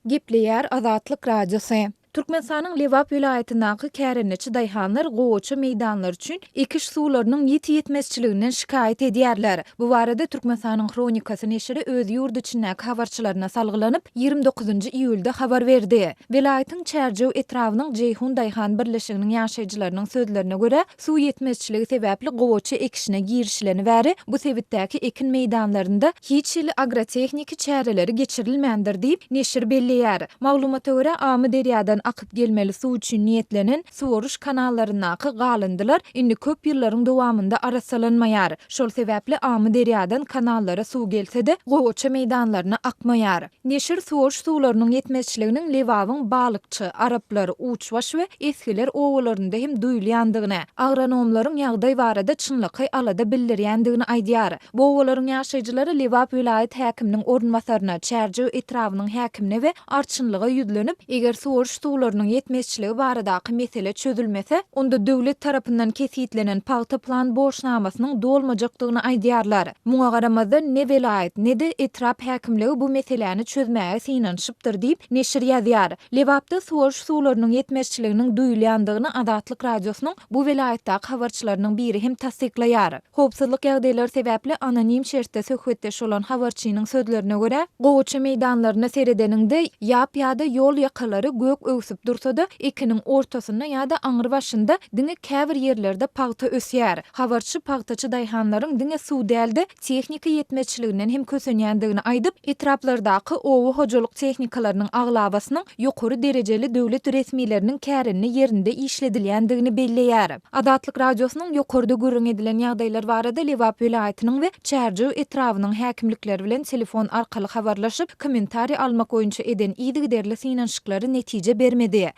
Gepleýär Azatlyk Radiosu. Türkmenistanyň Lewap vilayatynyňky kärenneçi daýhanlar gowaça meýdanlar üçin ekiş suwlarynyň ýetmezçiliginden şikaýet edýärler. Bu barada Türkmenistanyň Kronikasy neşri öz ýurdu içindäki habarçylaryna salgylanyp 29-njy iýulda habar berdi. Vilayatyň Çärjew etrawynyň Jeyhun daýhan birleşiginiň ýaşaýjylarynyň sözlerine görä, suw ýetmezçiligi sebäpli gowaça ekişine girişileni bäri bu sebitdäki ekin meýdanlarynda hiç il agrotechniki çäreleri geçirilmändir diýip neşir belleýär. Maglumata görä amy derýadan akıp gelmeli suw üçin niýetlenen suwaruş kanallarynaky galyndylar indi köp ýyllaryň dowamında arasalanmaýar. Şol sebäpli amy derýadan kanallara suw gelse-de gowaça meýdanlaryna akmaýar. Neşir suwaruş suwlarynyň ýetmezçiliginiň Lewabyň balykçy, araplar, uçbaş we eskiler owalarynda hem duýulýandygyny, agronomlaryň ýagdaý barada çynlyky alada bildirýändigini aýdýar. Bu owalaryň ýaşaýjylary Lewap vilayat häkiminiň ornwasaryna, Çärjew etrawynyň häkimine we arçynlyga ýüzlenip, eger suwaruş suwlarynyň ýetmezçiligi baradaky mesele çözülmese, onda döwlet tarapyndan kesitlenen paýta plan borçnamasynyň dolmajakdygyny aýdýarlar. Muňa garamazdan ne vilayat ne de etrap häkimligi bu meseleni çözmäge synanyşypdyr diýip neşir ýazýar. Lewapda suwaruş suwlarynyň ýetmezçiliginiň duýulýandygyny Azatlyk Radiosynyň bu vilayatdaky habarçylarynyň biri hem tasdiklaýar. Howpsuzlyk ýagdaýlary sebäpli anonim şertde söhbetdeş bolan habarçynyň sözlerine görä, gowaça meýdanlaryna seredeninde ýap ýa-da ýol ýakalary gök öwsüp dursa-da ekiniň ortasynda ýa-da aňyr başynda diňe käbir ýerlerde paýta ösýär. Habarçy paýtaçy daýhanlaryň diňe suw däldi tehnika ýetmezçiliginden hem kösenýändigini aýdyp, etraplardaky owa hojalyk tehnikalarynyň aglabasynyň ýokary derejeli döwlet resmileriniň kärenini ýerinde işledilýändigini belleýär. Azatlyk Radiosynyň ýokarda görüň edilen ýagdaýlar barada Lewap vilayatynyň we Çärjew etrawynyň häkimlikleri bilen telefon arkaly habarlaşyp, kommentari almak oýunça eden ýygy derli synanyşyklary netije bermedi.